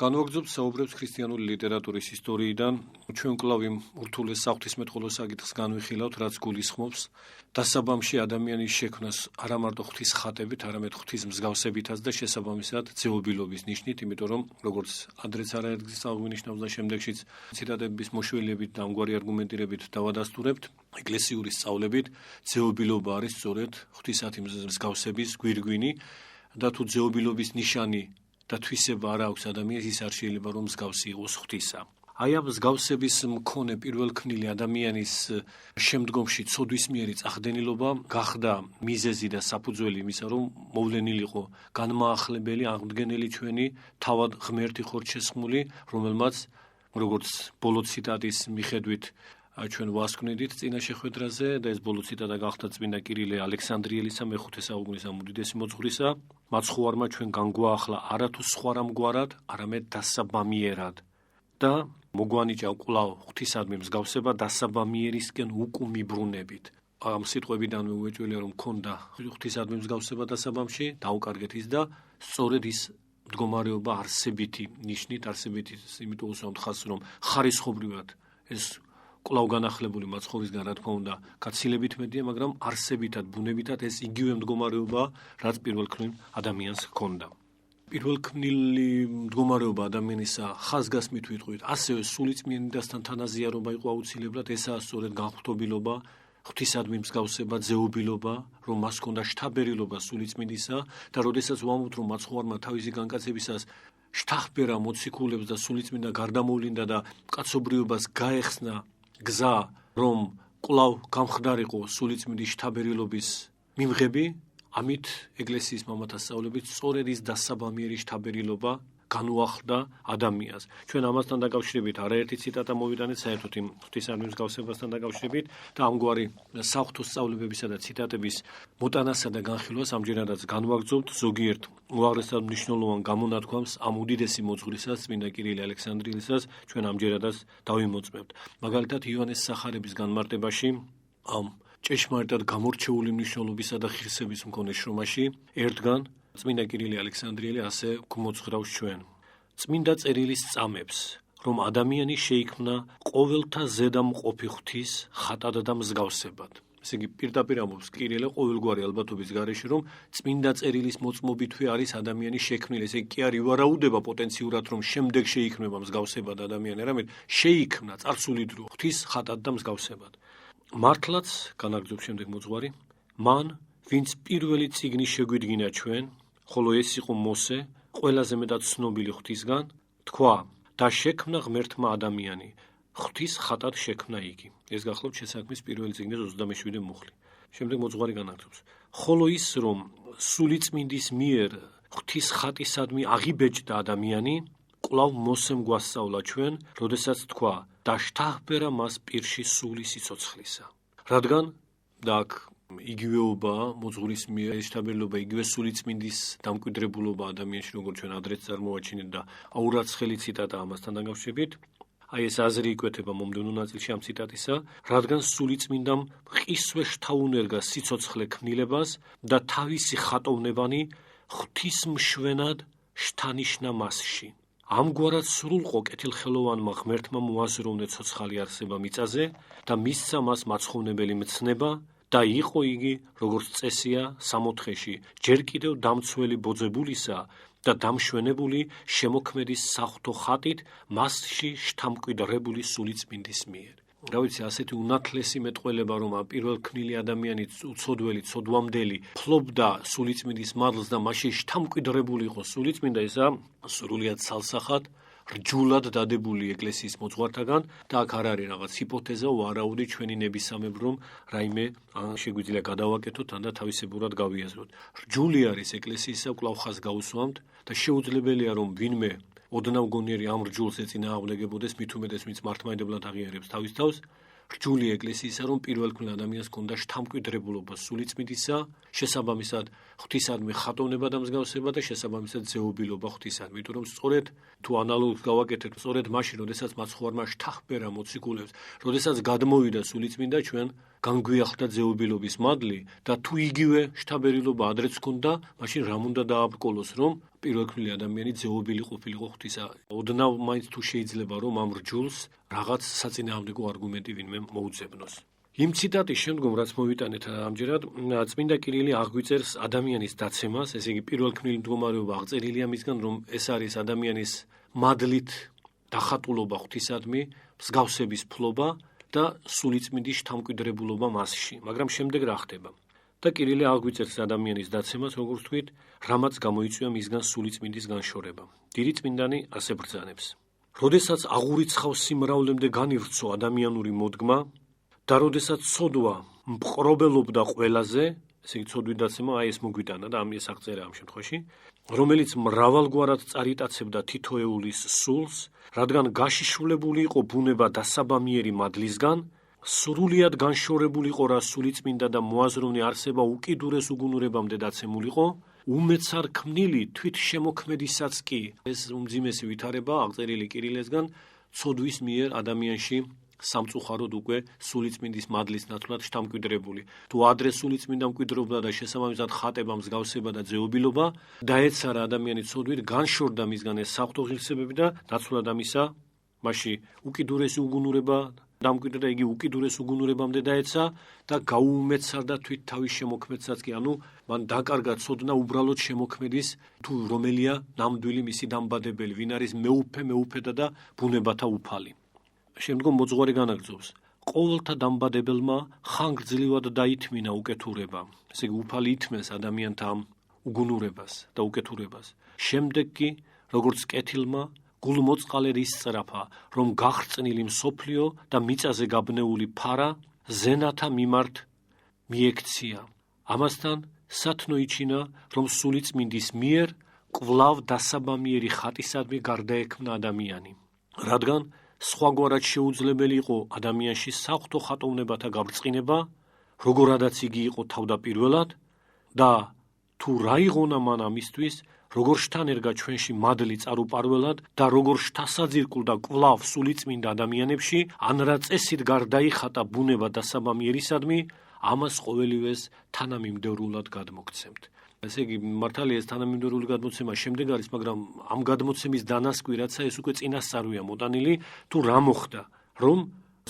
განვაგრძობთ საუბრებს ქრისტიანული ლიტერატურის ისტორიიდან, ჩვენ კვლავ იმ ურთულეს საღვთისმეტყველო საკითხს განვიხილავთ, რაც გულისხმობს დასაბამში ადამიანის შექმნას არა მარტო ღვთის ხატებით, არამედ ღვთის მსგავსებითაც და შესაბამისად ძეობილობის ნიშნით, იმიტომ რომ როგორც ადრეც არაერთგზის აღგვინიშნავს და შემდეგშიც ციტატების მოშველიებით და ამგვარი არგუმენტირებით დავადასტურებთ, ეკლესიური სწავლებით ძეობილობა არის სწორედ ღვთისათი მსგავსების გვირგვინი და თუ ძეობილობის ნიშანი და თვისება არ აქვს ადამიანს, ის არ შეიძლება რომ მსგავსი იყოს ღვთისა. Აი ამ მსგავსების მქონე პირველქმნილი ადამიანის შემდგომში ცოდვისმიერი წახდენილობა გახდა მიზეზი და საფუძველი იმისა, რომ მოვლენილიყო განმაახლებელი, აღმდგენელი ჩვენი თავად ღმერთი ხორჩესხმული, რომელმაც როგორც ბოლო ციტატის მიხედვით ჩვენ ვასკვნედით წინა შეხვედრაზე და ეს ბოლო ციტატა გახდა წმინდა კირილე ალექსანდრიელისა მეხუთე საუკუნის ამ უდიდესი მოძღვრისა, მაცხოვარმა ჩვენ განგვაახლა არათუ სხვა რამგვარად, არამედ დასაბამიერად და მოგვანიჭა კვლავ ღვთისადმი მსგავსება დასაბამიერისკენ უკუმიბრუნებით. ამ სიტყვებიდან უეჭველია რომ ქონდა ღვთისადმი მსგავსება დასაბამში, დაუკარგეთ ის და სწორედ ის მდგომარეობა არსებითი ნიშნით, არსებითი, იმიტომ ვუსვამთ ხაზს რომ ხარისხობრივად ეს კვლავ განახლებული მაცხოვისგან რა თქმა უნდა გაცილებით მეტია, მაგრამ არსებითად, ბუნებითად ეს იგივე მდგომარეობა, რაც პირველქმნილ ადამიანს ჰქონდა. პირველქმნილი მდგომარეობა ადამიანისა ხაზგასმით ვიტყვით, ასევე სულიწმინდასთან თანაზიარობა იყო აუცილებლად, ესაა სწორედ განხვრთობილობა, ღვთისადმი მსგავსება, ძეობილობა, რომ მას ჰქონდა შთაბერილობა სულიწმინდისა და როდესაც ვამბობთ, რომ მაცხოვარმა თავისი განკაცებისას შთახბერა მოციქულებს და სულიწმინდა გარდამოვლინდა და კაცობრიობას გაეხსნა გზა, რომ კვლავ გამხდარიყო სულიწმინდის შთაბერილობის მიმღები, ამით ეკლესიის მამათა სწავლებით სწორედ ის დასაბამიერი შთაბერილობა განუახლდა ადამიანს. ჩვენ ამასთან დაკავშირებით არაერთი ციტატა მოვიტანეთ საერთოდ იმ ღვთისადმი მსგავსებასთან დაკავშირებით და ამგვარი საღვთო სწავლებებისა და ციტატების მოტანასა და განხილვას ამჯერადაც განვაგრძობთ ზოგიერთ უაღრესად მნიშვნელოვან გამონათქვამს ამ უდიდესი მოძღვრისას, წმინდა კირილე ალექსანდრიელისას ჩვენ ამჯერადაც დავიმოწმებთ. მაგალითად იოანეს სახარების განმარტებაში ამ ჭეშმარიტად გამორჩეული მნიშვნელობისა და ღირსების მქონე შრომაში ერთგან წმინდა კირილე ალექსანდრიელი ასე გვმოძღვრავს ჩვენ. წმინდა წერილის წამებს, რომ ადამიანი შეიქმნა ყოველთა ზედამყოფი ღვთის ხატად და მსგავსებად. ესე იგი პირდაპირ ამბობს კირილე ყოველგვარი ალბათობის გარეშე, რომ წმინდა წერილის მოწმობითვე არის ადამიანის შექმნილი. ესე იგი კი არ ივარაუდება პოტენციურად, რომ შემდეგ შეიქმნება მსგავსებად ადამიანი, არამედ შეიქმნა წარსული დრო ღვთის ხატად და მსგავსებად. მართლაც, განაგრძობს შემდეგ მოძღვარი, მან, ვინც პირველი წიგნი შეგვიდგინა ჩვენ, ხოლო ეს იყო მოსე, ყველაზე მეტად ცნობილი ღვთისგან, თქვა და შექმნა ღმერთმა ადამიანი, ღვთის ხატად შექმნა იგი. ეს გახლავთ შესაქმნის პირველი წიგნის 27 მუხლი. შემდეგ მოძღვარი განაგრძობს. ხოლო ის, რომ სულიწმინდის მიერ ღვთის ხატისადმი აღიბეჭდა ადამიანი, კვლავ მოსემ გვასწავლა ჩვენ, როდესაც თქვა და შთახბერა მას პირში სული სიცოცხლისა. რადგან და აქ იგივეობა მოძღვრის მიერ შთაბერილობა იგივე სულიწმინდის დამკვიდრებულობა ადამიანში, როგორც ჩვენ ადრეც წარმოვაჩინეთ და აურაცხელი ციტატა ამასთან დაკავშირებით. აი ეს აზრი იკვეთება მომდევნო ნაწილში ამ ციტატისა, რადგან სულიწმინდამ მყისვე შთაუნერგა სიცოცხლე ქმნილებას და თავისი ხატოვნებანი ღვთისმშვენად შთანიშნა მასში. ამგვარად სრულყო კეთილხელოვანმა ღმერთმა მოაზროვნე ცოცხალი არსება მიწაზე და მისცა მას მაცხოვნებელი მცნება და იყო იგი, როგორც წესია სამოთხეში, ჯერ კიდევ დამცველი ბოძებულისა და დამშვენებული შემოქმედის საღვთო ხატით მასში შთამკვიდრებული სულიწმინდის მიერ. რა ვიცი, ასეთი უნათლესი მეტყველება, რომ პირველქმნილი ადამიანი უცოდველი, ცოდვამდელი ფლობდა სულიწმინდის მადლს და მასში შთამკვიდრებული იყო სულიწმინდა, ისა სრულიად ცალსახად რჯულად დადებული ეკლესიის მოძღვართაგან და აქ არ არის რაღაც ჰიპოთეზა, ვარაუდი ჩვენი ნებისამებრ, რომ რაიმე შეგვიძლია გადავაკეთოთ ან და თავისებურად გავიაზროთ. რჯული არის ეკლესიისა, კვლავ ხაზს გაუსვამთ და შეუძლებელია, რომ ვინმე ოდნავ გონიერი ამ რჯულს ეწინააღმდეგებოდეს, მით უმეტეს ვინც მართლმადიდებლად აღიარებს თავის თავს, რჯული ეკლესიისა, რომ პირველქმნილ ადამიანს ჰქონდა შთამკვიდრებულობა სულიწმინდისა, შესაბამისად ღვთისადმი ხატოვნება და მსგავსება და შესაბამისად ძეობილობა ღვთისადმი. იმიტომ რომ სწორედ თუ ანალოგს გავაკეთებთ, სწორედ მაშინ, როდესაც მაცხოვარმა შთახბერა მოციქულებს, როდესაც გადმოვიდა სულიწმინდა, ჩვენ განგვიახდა ძეობილობის მადლი და თუ იგივე შთაბერილობა ადრეც ჰქონდა, მაშინ რამ უნდა დააბრკოლოს, რომ პირველქმნილი ადამიანი ძეობილი ყოფილიყო ღვთისა. ოდნავ მაინც თუ შეიძლება რომ ამ რჯულს რაღაც საწინააღმდეგო არგუმენტი ვინმე მოუძებნოს. იმ ციტატის შემდგომ, რაც მოვიტანეთ ამჯერად, წმინდა კირილი აღგვიწერს ადამიანის დაცემას, ესე იგი პირველქმნილი მდგომარეობა აღწერილია მისგან, რომ ეს არის ადამიანის მადლით დახატულობა ღვთისადმი, მსგავსების ფლობა და სულიწმინდის შთამკვიდრებულობა მასში. მაგრამ შემდეგ რა ხდება? და კირილი აღგვიწერს ადამიანის დაცემას, როგორც ვთქვით, რამაც გამოიწვია მისგან სულიწმინდის განშორება. დიდი წმინდანი ასე ბრძანებს. როდესაც აღურიცხავს სიმრავლემდე განირცო ადამიანური მოდგმა და როდესაც ცოდვა მპყრობელობდა ყველაზე, ესე იგი ცოდვით დაცემა ეს მოგვიტანა და ამის აღწერა ამ შემთხვევაში, რომელიც მრავალგვარად წარიტაცებდა თითოეულის სულს, რადგან გაშიშვლებული იყო ბუნება დასაბამიერი მადლისგან, სრულიად განშორებულიყო რა სულიწმინდა და მოაზროვნე არსება უკიდურეს უგუნურებამდე დაცემულიყო, უმეცარ ქმნილი თვით შემოქმედისაც კი ეს უმძიმესი ვითარება აღწერილი კირილესგან ცოდვის მიერ ადამიანში სამწუხაროდ უკვე სულიწმინდის მადლის ნაცვლად შთამკვიდრებული. თუ ადრე სულიწმინდა მკვიდრობდა და შესაბამისად ხატება, მსგავსება და ძეობილობა, დაეცარა ადამიანი ცოდვით, განშორდა მისგან ეს საღვთო ღირსებები და ნაცვლად ამისა, მასში უკიდურესი უგუნურება დამკვიდრდა, იგი უკიდურეს უგუნურებამდე დაეცა და გაუმეცარდა თვით თავის შემოქმედსაც კი, ანუ მან დაკარგა ცოდნა უბრალოდ შემოქმედის, თუ რომელია ნამდვილი მისი დამბადებელი, ვინ არის მეუფედა და ბუნებათა უფალი. შემდგომ მოძღვარი განაგრძობს. ყოველთა დამბადებელმა ხანგრძლივად დაითმინა უკეთურება. ესე იგი უფალი ითმენს ადამიანთა ამ უგუნურებას და უკეთურებას. შემდეგ კი, როგორც კეთილმა, გულმოწყალედ ისწრაფა, რომ გახრწნილი მსოფლიო და მიწაზე გაბნეული ფარა ზენათა მიმართ მიექცია. ამასთან სათნო იჩინა, რომ სულიწმინდის მიერ კვლავ დასაბამიერი ხატისადმი გარდაექმნა ადამიანი. რადგან სხვაგვარად შეუძლებელი იყო ადამიანში საღვთო ხატოვნებათა გაბრწყინება, როგორადაც იგი იყო თავდაპირველად და თუ რა იღონა მან ამისთვის, როგორ შთანერგა ჩვენში მადლი წარუპარველად და როგორ შთასაძირკვლდა კვლავ სულიწმინდა ადამიანებში, ან რა წესით გარდაიხატა ბუნება დასაბამიერისადმი, ამას ყოველივეს თანამიმდევრულად გადმოგცემთ. ესე იგი, მართალია ეს თანამიმდევრული გადმოცემა შემდეგ არის, მაგრამ ამ გადმოცემის დანასკვი, რაცა ეს უკვე წინასწარია მოტანილი, თუ რა მოხდა, რომ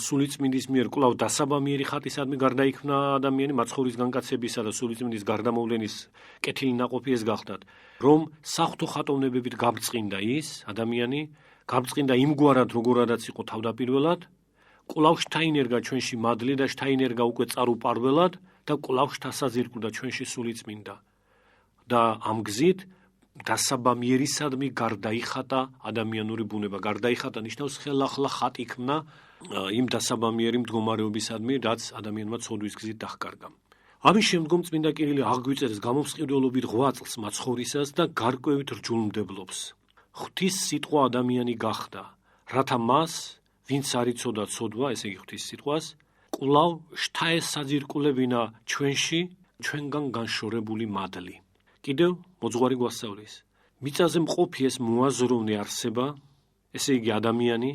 სულიწმინდის მიერ კვლავ დასაბამიერი ხატისადმი გარდაიქმნა ადამიანი, მაცხოვრის განკაცებისა და სულიწმინდის გარდამოვლენის კეთილი ნაყოფი ეს გახდათ, რომ საღვთო ხატოვნებებით გაბრწყინდა ის ადამიანი, გაბრწყინდა იმგვარად, როგორადაც იყო თავდაპირველად, კვლავ შთაინერგა ჩვენში მადლი და შთაინერგა უკვე წარუპარველად და კვლავ შთასაძირკვლდა ჩვენში სულიწმინდა. და ამ გზით დასაბამიერისადმი გარდაიხატა ადამიანური ბუნება. გარდაიხატა ნიშნავს ხელახლა ხატ იქმნა იმ დასაბამიერი მდგომარეობისადმი, რაც ადამიანმა ცოდვის გზით დახკარგა. ამის შემდგომ წმინდა კირილი აღგვიწერს გამომსყიდველობით 8 წელს მაცხოვრისას და გარკვევით რჯულმდებლობს. ღვთის სიტყვა ადამიანი გახდა, რათა მას, ვინც არ იცოდა ცოდვა, ესე იგი ღვთის სიტყვას, კვლავ შთაესაძირკულებინა ჩვენში ჩვენგან განშორებული მადლი. კიდევ მოძღვარი გვასწავლის. მიწაზე მყოფი ეს მოაზროვნე არსება, ესე იგი ადამიანი,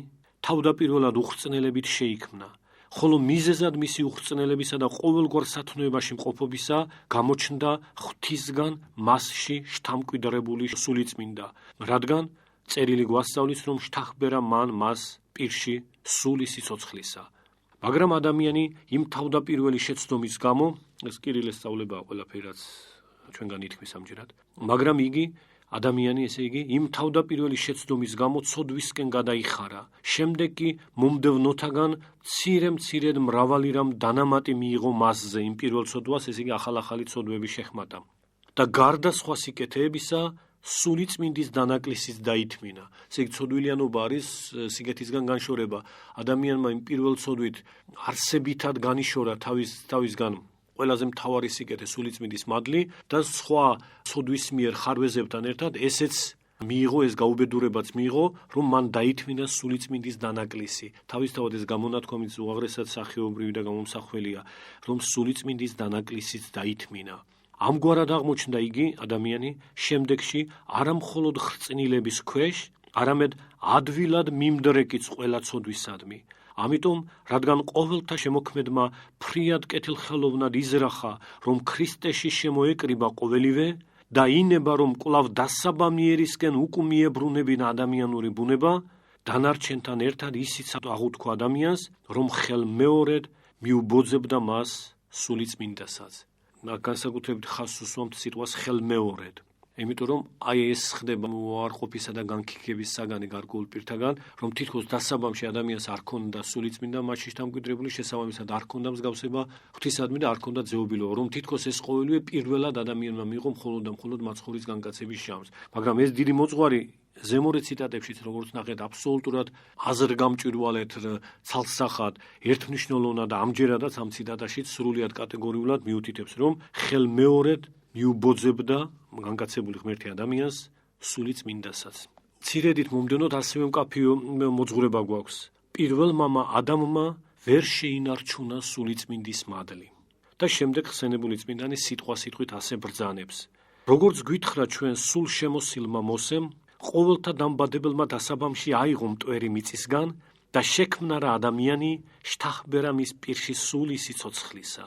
თავდაპირველად უხრწნელებით შეიქმნა, ხოლო მიზეზად მისი უხრწნელებისა და ყოველგვარ სათნოებაში მყოფობისა გამოჩნდა ღვთისგან მასში შთამკვიდრებული სულიწმინდა, რადგან წერილი გვასწავლის, რომ შთახბერა მან მას პირში სული სიცოცხლისა. მაგრამ ადამიანი იმ თავდაპირველი შეცდომის გამო, ეს კირილეს სწავლებაა ყველაფერი, რაც ჩვენგან ითქმის ამჯერად, მაგრამ იგი ადამიანი, ესე იგი, იმ თავდაპირველი შეცდომის გამო ცოდვისკენ გადაიხარა. შემდეგ კი მომდევნოთაგან მცირე-მცირედ მრავალი რამ დანამატი მიიღო მასზე იმ პირველ ცოდვას, ესე იგი ახალ-ახალი ცოდვები შეხმატა. და გარდა სხვა სიკეთეებისა, სულიწმინდის დანაკლისიც დაითმინა. ესე იგი, ცოდვილიანობა არის სიკეთისგან განშორება. ადამიანმა იმ პირველ ცოდვით არსებითად განიშორა თავისგან ყველაზე მთავარი სიკეთე სულიწმინდის მადლი და სხვა ცოდვის მიერ ხარვეზებთან ერთად ესეც მიიღო, ეს გაუბედურებაც მიიღო, რომ მან დაითმინა სულიწმინდის დანაკლისი. თავისთავად ეს გამონათქვამიც უაღრესად სახეობრივი და გამომსახველია, რომ სულიწმინდის დანაკლისიც დაითმინა. ამგვარად აღმოჩნდა იგი, ადამიანი, შემდეგში არა მხოლოდ ხრწნილების ქვეშ, არამედ ადვილად მიმდრეკიც ყველა ცოდვისადმი. ამიტომ, რადგან ყოველთა შემოქმედმა ფრიად კეთილხელოვნად იზრახა, რომ ქრისტეში შემოეკრიბა ყოველივე და ინება, რომ კვლავ დასაბამიერისკენ უკუმიებრუნებინა ადამიანური ბუნება, დანარჩენთან ერთად ისიც აღუთქვა ადამიანს, რომ ხელმეორედ მიუბოძებდა მას სულიწმინდასაც. განსაკუთრებით ხაზს უსვამთ სიტყვას ხელმეორედ. იმიტომ რომ აი ეს ხდება უარყოფისა და განქიქების საგანი გარკვეულ პირთაგან, რომ თითქოს დასაბამში ადამიანს არ ქონდა სულიწმინდა მასში დამკვიდრებული, შესაბამისად არ ქონდა მსგავსება ღვთისადმი და არ ქონდა ძეობილობა, რომ თითქოს ეს ყოველივე პირველად ადამიანმა მიიღო მხოლოდ და მხოლოდ მაცხოვრის განკაცების შანსს. მაგრამ ეს დიდი მოძღვარი ზემორი ციტატებშიც, როგორც ნახეთ, აბსოლუტურად აზრგამჭვირვალედ, ცალსახად, ერთმნიშვნელოვნად და ამჯერადაც ამ ციტატაშიც სრულიად კატეგორიულად მიუთითებს, რომ ხელმეორედ მიუბოძებდა განკაცებული ღმერთი ადამიანს სულიწმინდასაც. მცირედით მომდენოთ ასევე მკაფიო მოძღვრება გვაქვს. პირველ მამა ადამმა ვერ შეინარჩუნა სულიწმინდის მადლი. და შემდეგ ხსენებული წმინდანი სიტყვასიტყვით ასე ბრძანებს. როგორც გვითხრა ჩვენ სულ შემოსილმა მოსემ, ყოველთა დამბადებელმა დასაბამში აიღო მტვერი მიწისგან და შექმნა რა ადამიანი შთახბერა მის პირში სული სიცოცხლისა.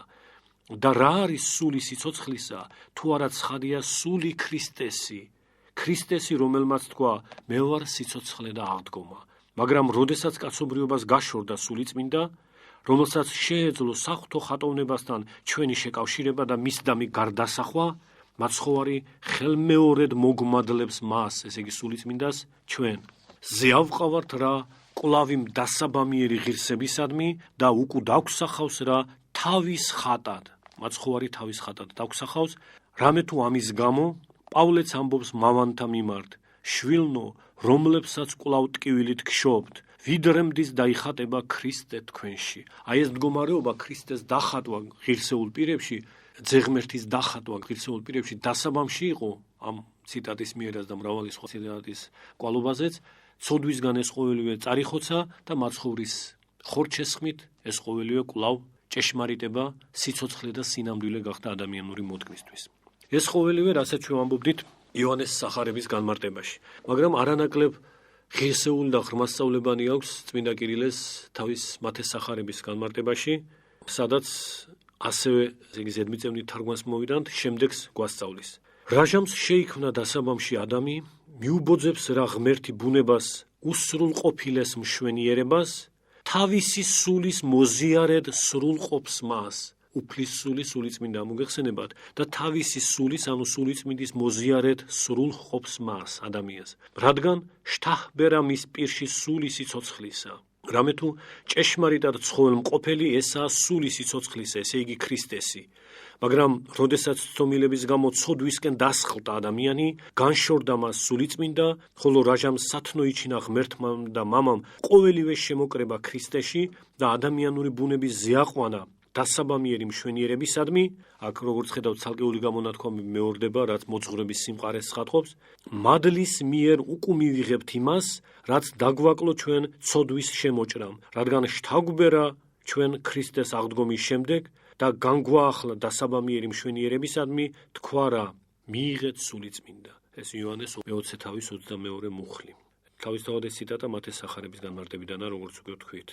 და რა არის სული სიცოცხლისა, თუ არა ცხადია სული ქრისტესი, რომელმაც თქვა მე ვარ სიცოცხლე და აღდგომა. მაგრამ როდესაც კაცობრიობას გაშორდა სულიწმინდა, რომელსაც შეეძლო საღვთო ხატოვნებასთან ჩვენი შეკავშირება და მისდამი გარდასახვა, მაცხოვარი ხელმეორედ მოგმადლებს მას, ესე იგი სულიწმინდას, ჩვენ. ზეავყავართ რა კვლავი დასაბამიერი ღირსებისადმი და უკუ დაგვსახავს რა თავის ხატად. მაცხოვარი თავის ხატად დაგვსახავს, რამე თუ ამის გამო პავლეც ამბობს მავანთა მიმართ, შვილნო, რომლებსაც კვლავ ტკივილით გშობთ, ვიდრემდის დაიხატება ქრისტე თქვენში. აი ეს მდგომარეობა ქრისტეს დახატვა ღირსეულ პირებში, ძეღმერთის დახატვა ღირსეულ პირებში დასაბამში იყო ამ ციტატის მიერაც და მრავალი სხვა ციტატის კვალობაზეც, ცოდვისგან ეს ყოველივე წარიხოცა და მაცხოვრის ხორჩესხმით ეს ყოველივე კვლავ ჭეშმარიტება, სიცოცხლე და სინამდვილე გახდა ადამიანური მოდგმისთვის. ეს ყოველივე, რასაც ჩვენ ვამბობდით იოანეს სახარების განმარტებაში. მაგრამ არანაკლებ ღირსეული და ღრმასწავლებანი აქვს წმინდა კირილეს თავის მათეს სახარების განმარტებაში, სადაც ასევე ზედმიწევნით თარგმანს მოვიდანთ, შემდეგს გვასწავლის. რაჟამს შეიქმნა დასაბამში ადამი, მიუბოძებს რა ღმერთი ბუნებას უსრულყოფილეს მშვენიერებას, თავისი სულის მოზიარედ სრულყოფს მას. უფლის სული სულიწმინდა მოგეხსენებათ და თავისი სულის, ანუ სულიწმინდის მოზიარედ სრულყოფს მას ადამიანს. რადგან შთახბერა მის პირში სული სიცოცხლისა. რამე თუ ჭეშმარიტად ცხოველმყოფელი ესაა სული სიცოცხლისა, ესე იგი ქრისტესი. მაგრამ როდესაც ცდომილების გამო ცოდვისკენ დასხლდა ადამიანი, განშორდა მას სულიწმინდა, ხოლო რაჟამს სათნო იჩინა ღმერთმა და მამამ ყოველივე შემოკრება ქრისტეში და ადამიანური ბუნების ზეაყვანა დასაბამიერი მშვენიერებისადმი, აქ როგორც ხედავთ ცალკეული გამონათქვამი მეორდება, რაც მოძღვრების სიმყარეს ცხადყოფს, მადლის მიერ უკუ მივიღებთ იმას, რაც დაგვაკლო ჩვენ ცოდვის შემოჭრამ, რადგან შთაგვბერა ჩვენ ქრისტეს აღდგომის შემდეგ და განგვაახლა დასაბამიერი მშვენიერებისადმი, თქვა რა, მიიღეთ სულიწმინდა. ეს იოანეს მე-20 თავის 22 მუხლი. თავისთავად ეს ციტატა მათეს სახარების განმარტებიდანაა, როგორც უკვე ვთქვით.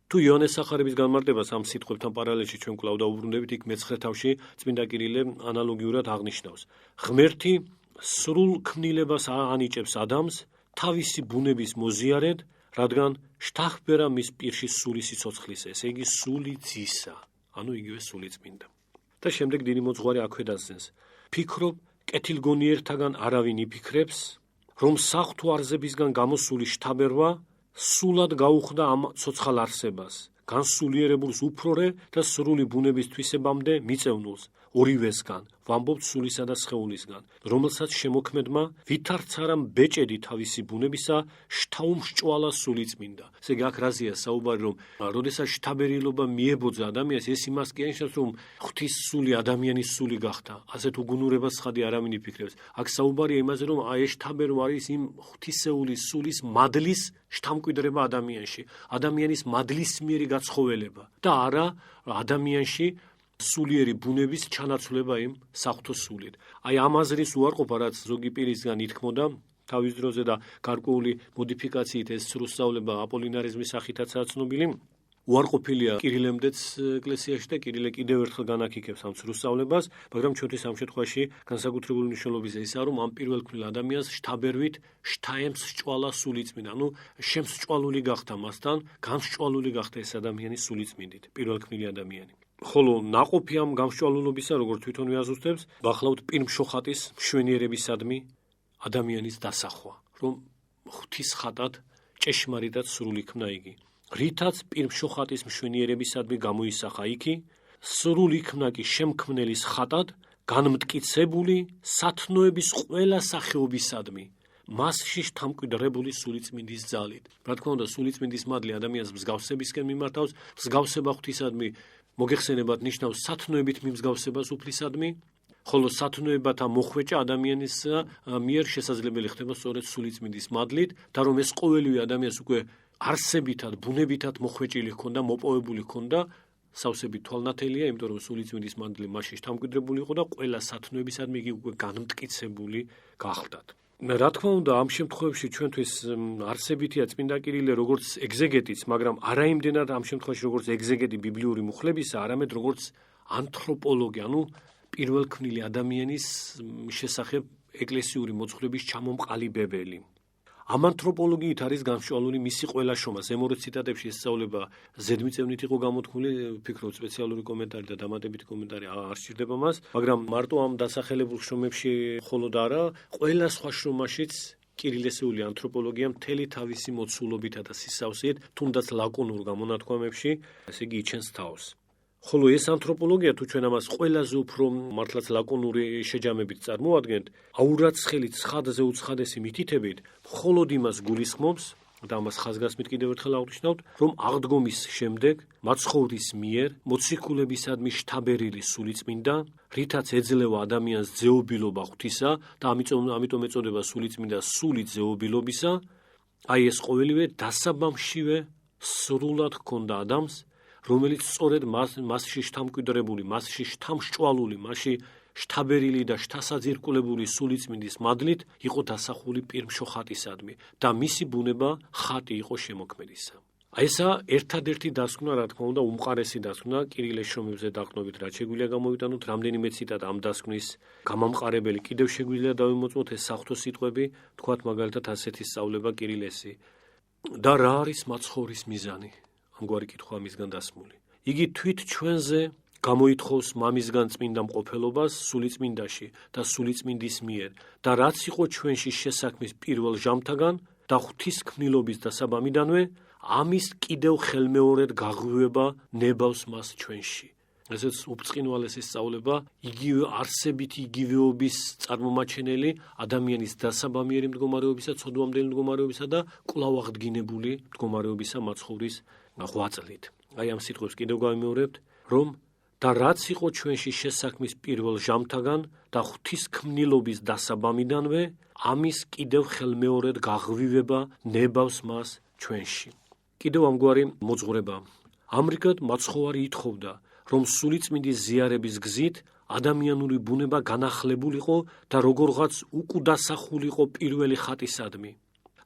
თუ იოანეს სახარების განმარტებას ამ სიტყვებთან პარალელში ჩვენ კვლავ დაუბრუნდებით, იქ მე-9 თავში წმინდა კირილე ანალოგიურად აღნიშნავს. ღმერთი სრულ ქმნილებას ანიჭებს ადამიანს თავისი ბუნების მოზიარედ, რადგან შთახბერა მის პირში სული სიცოცხლისა, ესე იგი სული ძისა, ანუ იგივე სულიწმინდა. და შემდეგ დიდი მოძღვარი აქვე დასძენს. ფიქრობ, კეთილგონიერთაგან არავინ იფიქრებს, რომ საღვთო არსებისგან გამოსული შთაბერვა სულად გაუხდა ამ ცოცხალ არსებას, განსულიერებულს უფრორე და სრული ბუნების თვისებამდე მიწევნულს, ორივესგან, ვამბობთ სულისა და სხეულისგან, რომელსაც შემოქმედმა ვითარც არა ბეჭედი თავისი ბუნებისა, შთაუმსჭვალა სულიწმინდა. ესე იგი, აქ რაზეა საუბარი, რომ როდესაც შთაბერილობა მიებოძა ადამიანს, ეს იმას კი ანიშნავს, რომ ღვთის სული ადამიანის სული გახდა. ასეთ უგუნურებას ცხადი არავინ იფიქრებს. აქ საუბარია იმაზე, რომ აი ეს შთაბერვა არის იმ ღვთისეულის სულის მადლის შთამკვიდრება ადამიანში, ადამიანის მადლისმიერი გაცხოველება და არა ადამიანში სულიერი ბუნების ჩანაცვლება იმ საღვთო სულით. აი ამ აზრის უარყოფა, რაც ზოგი პირისგან ითქმოდა თავის დროზე და გარკვეული მოდიფიკაციით ეს სრულსწავლება აპოლინარიზმის სახითაცაა ცნობილი, უარყოფილია კირილემდეც ეკლესიაში და კირილე კიდევ ერთხელ განაგიგებს ამ ცრუ სწავლებას, მაგრამ ჩვენთვის ამ შემთხვევაში განსაკუთრებული მნიშვნელობის ისაა, რომ ამ პირველქმნილ ადამიანს შთაბერვით შთაემს სჭვალა სულიწმინდა, ანუ შემსჭვალული გახდა მასთან, გამსჭვალული გახდა ეს ადამიანი სულიწმინდით, პირველქმნილი ადამიანი. ხოლო ნაყოფი ამ გამსჭვალულობისა, როგორც თვითონ ვიაზუსტებს, ვახლავთ პირმშოხატის მშვენიერებისადმი ადამიანის დასახვა, რომ ღვთის ხატად ჭეშმარიტად სრული იქნა იგი. რითაც პირმშოხატის მშვენიერებისადმი გამოისახა იქი, სრული იქნა კი შემქმნელის ხატად, განმტკიცებული სათნოების ყველა სახეობისადმი, მასში შთამკვიდრებული სულიწმინდის ძალით. რა თქმა უნდა, სულიწმინდის მადლი ადამიანს მსგავსებისკენ მიმართავს, მსგავსება ღვთისადმი მოგეხსენებათ ნიშნავს სათნოებით მიმსგავსებას უფლისადმი, ხოლო სათნოებათა მოხვეჭა ადამიანის მიერ შესაძლებელი ხდება სწორედ სულიწმინდის მადლით, და რომ ეს ყოველივე ადამიანს უკვე არსებითად, ბუნებითად მოხვეჭილი ჰქონდა, მოპოვებული ჰქონდა, სავსებით თვალნათელია, იმიტომ რომ სულიწმინდის მადლი მასში შთამკვიდრებული იყო და ყველა სათნოებისადმი იგი უკვე განმტკიცებული გახდათ. რა თქმა უნდა, ამ შემთხვევაში ჩვენთვის არსებითია წმინდა კირილე როგორც ეგზეგეტიც, მაგრამ არა იმდენად ამ შემთხვევაში როგორც ეგზეგეტი ბიბლიური მუხლებისა, არამედ როგორც ანთროპოლოგი, ანუ პირველქმნილი ადამიანის შესახებ ეკლესიური მოძღვრების ჩამომყალიბებელი. ამ ანთროპოლოგიით არის გამსჭვალული მისი ყველა შრომა. ზემო ციტატებში ესწავლება ზედმიწევნით იყო გამოთქმული, ვფიქრობ სპეციალური კომენტარი და დამატებითი კომენტარი არ სჭირდება მას, მაგრამ მარტო ამ დასახელებულ შრომებში მხოლოდ არა, ყველა სხვა შრომაშიც კირილესეული ანთროპოლოგია მთელი თავისი მოცულობითა და სისავსით, თუნდაც ლაკონურ გამონათქვამებში, ესე იგი იჩენს თავს. ხოლო ეს ანთროპოლოგია, თუ ჩვენ ამას ყველაზე უფრო მართლაც ლაკონური შეჯამებით წარმოადგენთ, აურაცხელი ცხადზე უცხადესი მითითებით, მხოლოდ იმას გულისხმობს და ამას ხაზგასმით კიდევ ერთხელ აღნიშნავთ, რომ აღდგომის შემდეგ მაცხოვრის მიერ მოციქულებისადმი შთაბერილი სულიწმინდა, რითაც ეძლევა ადამიანს ძეობილობა ღვთისა და ამიტომ ეწოდება სულიწმინდა სული ძეობილობისა, აი ეს ყოველივე დასაბამშივე სრულად ჰქონდა ადამიანს, რომელიც სწორედ მასში შთამკვიდრებული, მასში შთამსჭვალული, მასში შთაბერილი და შთასაძირკულებული სულიწმინდის მადლით იყო დასახული პირმშოხატისადმი და მისი ბუნება ხატი იყო შემოქმედისა. აი ესა ერთადერთი დასკვნა, რა თქმა უნდა, უმყარესი დასკვნა კირილეს შრომებზე დაყრდნობით, რაც შეგვიძლია გამოვიტანოთ, რამდენიმე ციტატა ამ დასკვნის გამამყარებელი კიდევ შეგვიძლია დავიმოწმოთ, ეს საღვთო სიტყვები, თქვათ მაგალითად ასეთი სწავლება კირილესი. და რა არის მაცხოვრის მიზანი? ამგვარი კითხვა მისგან დასმული. იგი თვით ჩვენზე გამოითხოვს მამისგან წმინდა მყოფელობას სულიწმინდაში და სულიწმინდის მიერ და რაც იყო ჩვენში შესაქმის პირველ ჟამთაგან და ღვთისქმნილობის დასაბამიდანვე, ამის კიდევ ხელმეორედ გაღვივება ნებავს მას ჩვენში. ესეც უბრწყინვალესი სწავლება, იგივე არსებითი იგივეობის წარმომაჩენელი ადამიანის დასაბამიერი მდგომარეობისა, ცოდვამდელი მდგომარეობისა და კვლავ აღდგინებული მდგომარეობისა მაცხოვრის ღვაწლით. აი ამ სიტყვებს კიდევ გავიმეორებთ, რომ და რაც იყო ჩვენში შესაქმის პირველ ჟამთაგან და ღვთისქმნილობის დასაბამიდანვე, ამის კიდევ ხელმეორედ გაღვივება ნებავს მას ჩვენში. კიდევ ამგვარი მოძღვრება. ამრიგად მაცხოვარი ითხოვდა, რომ სულიწმინდის ზიარების გზით ადამიანური ბუნება განახლებულიყო და როგორღაც უკუდასახულიყო პირველი ხატისადმი,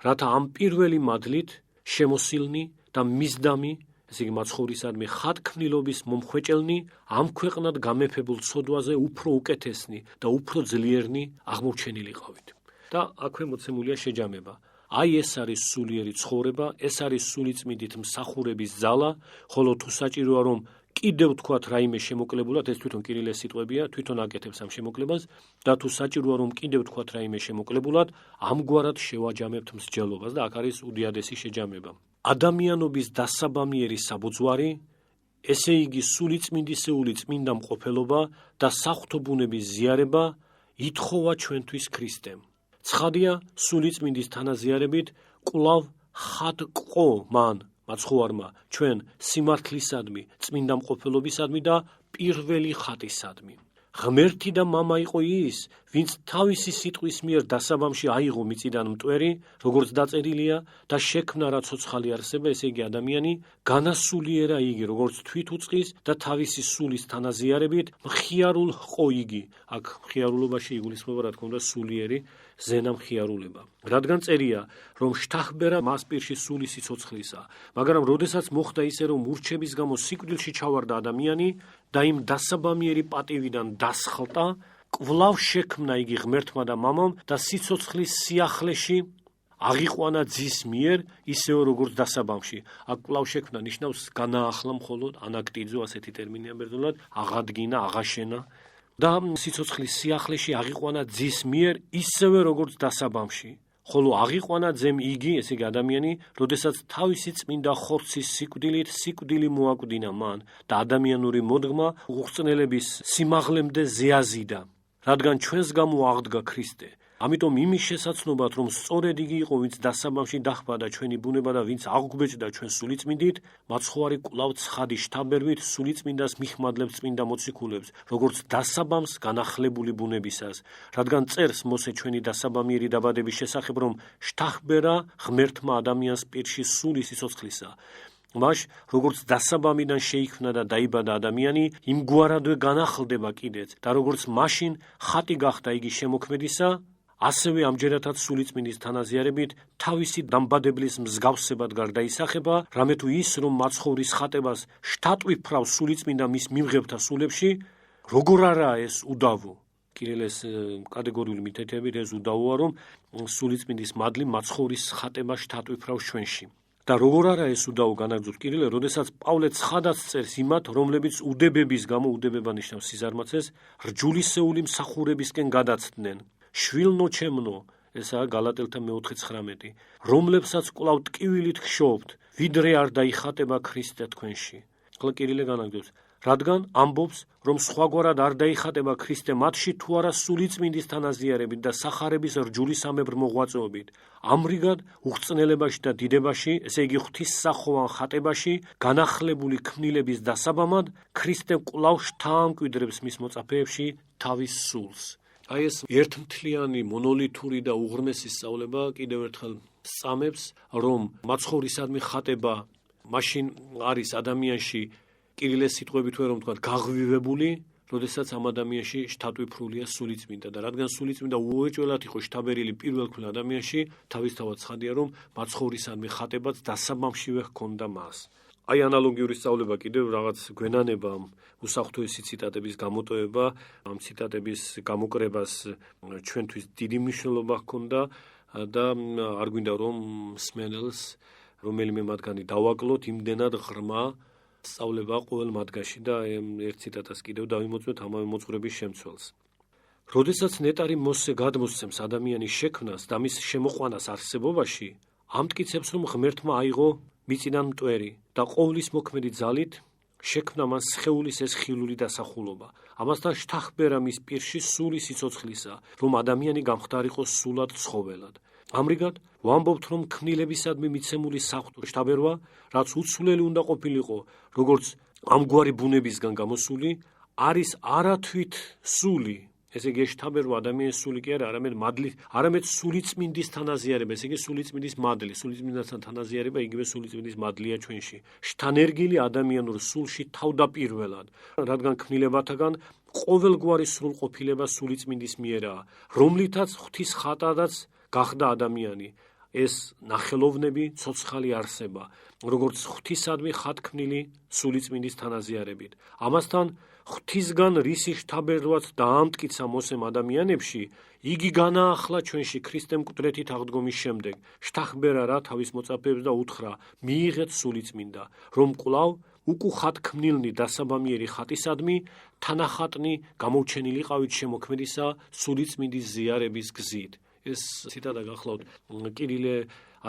რათა ამ პირველი მადლით შემოსილნი და მისდამი, ესე იგი მაცხოვრისადმი ხატქმნილობის მომხვეჭელნი, ამ ქვეყნად გამეფებულ ცოდვაზე უფრო უკეთესნი და უფრო ძლიერნი აღმოჩენილიყავით. და აქვე მოცემულია შეჯამება. აი ეს არის სულიერი ცხოვრება, ეს არის სულიწმინდით მსახურების ძალა, ხოლო თუ საჭიროა რომ კიდევ თქვათ რაიმე შემოკლებულად, ეს თვითონ კირილეს სიტყვებია, თვითონ აკეთებს ამ შემოკლებას და თუ საჭიროა რომ კიდევ თქვათ რაიმე შემოკლებულად, ამგვარად შევაჯამებთ მსჯელობას და აქ არის უდიადესი შეჯამება. ადამიანობის დასაბამიერი საბუძვარი, ესე იგი სულიწმინდისეული წმინდა მყოფელობა და საღვთო ბუნების ზიარება ითხოვა ჩვენთვის ქრისტემ. ცხადია, სულიწმინდის თანაზიარებით კვლავ ხატყო მან მაცხოვარმა ჩვენ სიმართლისადმი, წმინდა მყოფელობისადმი და პირველი ხატისადმი. ღმერთი და მამა იყო ის, ვინც თავისი სიტყვის მიერ დასაბამში აიღო მიწიდან მტვერი, როგორც დაწერილია და შექმნა რა ცოცხალი არსება, ესე იგი ადამიანი, განასულიერა იგი, როგორც თვით უწყის და თავისი სულის თანაზიარებით მხიარულ ჰყო იგი. აქ მხიარულობაში იგულისხმება, რა თქმა უნდა, სულიერი ზენა მხიარულება. რადგან წერია, რომ შთახბერა მას პირში სული სიცოცხლისა, მაგრამ როდესაც მოხდა ისე, რომ მურჩების გამო სიკვდილში ჩავარდა ადამიანი და იმ დასაბამიერი პატივიდან დასხლტა, კვლავ შექმნა იგი ღმერთმა და მამამ და სიცოცხლის სიახლეში აღიყვანა ძის მიერ, ისევ როგორც დასაბამში. აქ კვლავ შექმნა ნიშნავს განაახლა მხოლოდ ანაქტიძო, ასეთი ტერმინია ბერძნულად, აღადგინა, აღაშენა და სიცოცხლის სიახლეში აღიყვანა ძის მიერ, ისევე როგორც დასაბამში. ხოლო აღიყვანა ძემ იგი, ესე იგი ადამიანი, როდესაც თავისი წმინდა ხორცის სიკვდილით სიკვდილი მოაკვდინა მან და ადამიანური მოდგმა უხრწნელების სიმაღლემდე ზეაზიდა, რადგან ჩვენს გამო აღდგა ქრისტე. ამიტომ იმის შესაცნობად, რომ სწორედ იგი იყო, ვინც დასაბამში დაჰყვა და ჩვენი ბუნება და ვინც აღგვეჭდა ჩვენ სულიწმინდით, მაცხოვარი კვლავ ცხადი შთაბერვით სულიწმინდას მიხმადლებს წმინდა მოციქულებს, როგორც დასაბამს განახლებული ბუნებისას, რადგან წერს მოსე ჩვენი დასაბამიერი დაბადების შესახებ, რომ შთახბერა ღმერთმა ადამიანს პირში სული სიცოცხლისა. მაშ, როგორც დასაბამიდან შეიქმნა და დაიბადა ადამიანი, იმგვარადვე განახლდება კიდეც და როგორც მაშინ ხატი გახდა იგი შემოქმედისა, ასევე ამჯერადაც სულიწმინდის თანაზიარებით თავისი დამბადებლის მსგავსებად გარდაისახება, რამე თუ ის, რომ მაცხოვრის ხატებას შთატვიფრავს სულიწმინდა მის მიმღებთა სულებში, როგორ არაა ეს უდავო. კირილეს კატეგორიული მითითებით ეს უდავოა, რომ სულიწმინდის მადლი მაცხოვრის ხატებას შთატვიფრავს ჩვენში. და როგორ არა ეს უდავო განაგრძობს კირილე, როდესაც პავლე ცხადაც წერს იმათ, რომლებიც უდებების გამო, უდებება ნიშნავს სიზარმაცეს, რჯულისეული მსახურებისკენ გადაცდნენ. შვილნო ჩემნო, ესაა გალატელთა 4:19, რომლებსაც კვლავ ტკივილით ხშობთ, ვიდრე არ დაიხატება ქრისტე თქვენში. ახლა კირილე განაგრძობს, რადგან ამბობს, რომ სხვაგვარად არ დაიხატება ქრისტე მათში თუ არა სულიწმინდის თანაზიარებით და სახარების რჯულისამებრ მოღვაწეობით. ამრიგად უხრწნელებაში და დიდებაში, ესე იგი ღვთისსახოვან ხატებაში, განახლებული ქმნილების დასაბამად, ქრისტე კვლავ შთაამკვიდრებს მის მოწაფეებში თავის სულს. აი ეს ერთმთლიანი მონოლითური და უღრმესი სწავლება კიდევ ერთხელ სწამებს, რომ მაცხოვრისადმი ხატება მაშინ არის ადამიანში კირილეს სიტყვებით ვერ რომ თქვა გაღვივებული, როდესაც ამ ადამიანში შთატვიფრულია სულიწმინდა და რადგან სულიწმინდა უეჭველად იყო შთაბერილი პირველ ქულ ადამიანში, თავისთავად ცხადია, რომ მაცხოვრისადმი ხატებაც დასაბამშივე ჰქონდა მას. აი ანალოგიური სწავლება კიდევ რაღაც გვენანება უსახთოესი ციტატების გამოტოვება, ამ ციტატების გამოკრებას ჩვენთვის დიდი მნიშვნელობა ჰქონდა და არ გვინდა რომ მსმენელს რომელიმე მათგანი დავაკლოთ იმდენად ღრმა სწავლება ყოველ მათგანში და ერთ ციტატას კიდევ დავიმოწმეთ ამავე მოძღვრების შემცველს. როდესაც ნეტარი მოსე გადმოსცემს ადამიანის შექმნას და მის შემოყვანას არსებობაში, ამტკიცებს რომ ღმერთმა აიღო მიწიდან მტვერი და ყოვლის მოქმედი ძალით შექმნა მას სხეულის ეს ხილული დასახულობა. ამასთან შთახბერა მის პირში სული სიცოცხლისა, რომ ადამიანი გამხდარიყო სულად ცხოველად. ამრიგად, ვამბობთ, რომ ქმნილებისადმი მიცემული საღვთო შთაბერვა, რაც უცვლელი უნდა ყოფილიყო, როგორც ამგვარი ბუნებისგან გამოსული, არის არათვით სული. ესე იგი შთაბერვა ადამიანის სული კი არა, არამედ სულიწმინდის თანაზიარება, ესე იგი სულიწმინდის მადლი, სულიწმინდასთან თანაზიარება იგივე სულიწმინდის მადლია ჩვენში. შთანერგილი ადამიანურ სულში თავდაპირველად, რადგან ქმნილებათაგან ყოველგვარი სრულყოფილება სულიწმინდის მიერაა, რომლითაც ღვთის ხატადაც გახდა ადამიანი. ეს ნახელოვნები ცოცხალი არსება, როგორც ღვთისადმი ხატქმნილი სულიწმინდის თანაზიარებით. ამასთან ღვთისგან რისი შთაბერვაც დაამტკიცა მოსემ ადამიანებში, იგი განაახლა ჩვენში ქრისტემ მკვდრეთით აღდგომის შემდეგ, შთახბერა რა თავის მოწაფეებს და უთხრა, მიიღეთ სულიწმინდა, რომ კვლავ უკუხატქმნილნი დასაბამიერი ხატისადმი, თანახატნი გამოჩენილიყავით შემოქმედისა სულიწმინდის ზიარების გზით. ეს ციტატა გახლავთ კირილე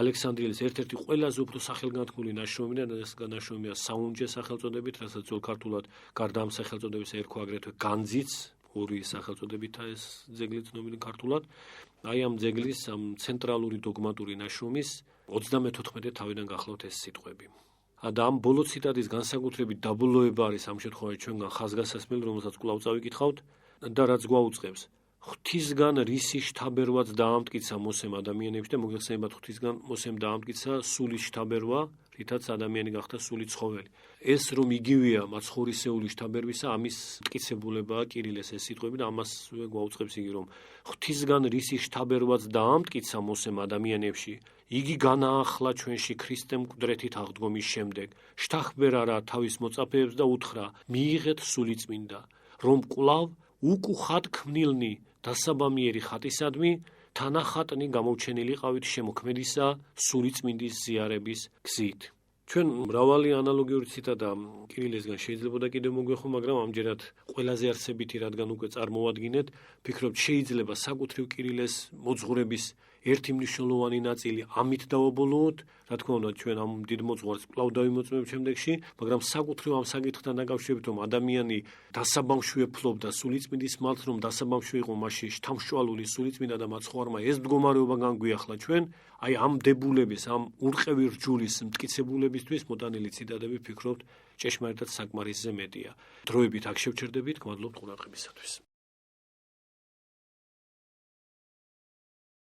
ალექსანდრიელის ერთ-ერთი ყველაზე უფრო სახელგანთქმული ნაშრომიდან, ეს ნაშრომია საუნჯე სახელწოდებით, რასაც ძველ ქართულად გარდა ამ სახელწოდებისა ერქვა აგრეთვე განძიც, ორი სახელწოდებითაა ეს ძეგლი ცნობილი ქართულად. აი ამ ძეგლის, ამ ცენტრალური დოგმატური ნაშრომის 34 თავიდან გახლავთ ეს სიტყვები. და ამ ბოლო ციტატის განსაკუთრებით დაბოლოება არის ამ შემთხვევაში ჩვენგან ხაზგასასმელი, რომელსაც კვლავ წავიკითხავთ და რაც გვაუწყებს, ღვთისგან რისი შთაბერვაც დაამტკიცა მოსემ ადამიანებში და მოგეხსენებათ ღვთისგან მოსემ დაამტკიცა სულის შთაბერვა, რითაც ადამიანი გახდა სული ცხოველი. ეს რომ იგივეა მაცხოვრისეული შთაბერვისა, ამის მტკიცებულებაა კირილეს ეს სიტყვები და ამას გვაუწყებს იგი, რომ ღვთისგან რისი შთაბერვაც დაამტკიცა მოსემ ადამიანებში, იგი განაახლა ჩვენში ქრისტემ მკვდრეთით აღდგომის შემდეგ, შთახბერარა თავის მოწაფეებს და უთხრა: მიიღეთ სულიწმინდა, რომ კვლავ უკუხად ქმნილნი დასაბამიერი ხატისადმი თანახატნი გამოვჩენილიყავით შემოქმედისა სულიწმინდის ზიარების გზით. ჩვენ მრავალი ანალოგიური ციტატა კირილესგან შეიძლებოდა კიდევ მოგვეხო, მაგრამ ამჯერად ყველაზე არსებითი, რადგან უკვე წარმოვადგინეთ, ვფიქრობთ შეიძლება საკუთრივ კირილეს მოძღვრების ერთი მნიშვნელოვანი ნაწილი ამით დავაბოლოოთ, რა თქმა უნდა ჩვენ ამ დიდ მოძღვარს კვლავ დავიმოწმებთ შემდეგში, მაგრამ საკუთრივ ამ საკითხთან დაკავშირებით, რომ ადამიანი დასაბამშვია ფლობდა სულიწმინდის მალთ, რომ დასაბამშვი იყო მასში შთამშვალული სულიწმინდა და მაცხოვარმა ეს მდგომარეობა განგვიახლა ჩვენ, აი ამ დებულების, ამ ურყევი რჯულის მტკიცებულებისთვის მოტანილი ციტატები ვფიქრობთ ჭეშმარიტად საკმარისზე მეტია. დროებით აქ შევჩერდებით, გმადლობთ ყურადღებისათვის.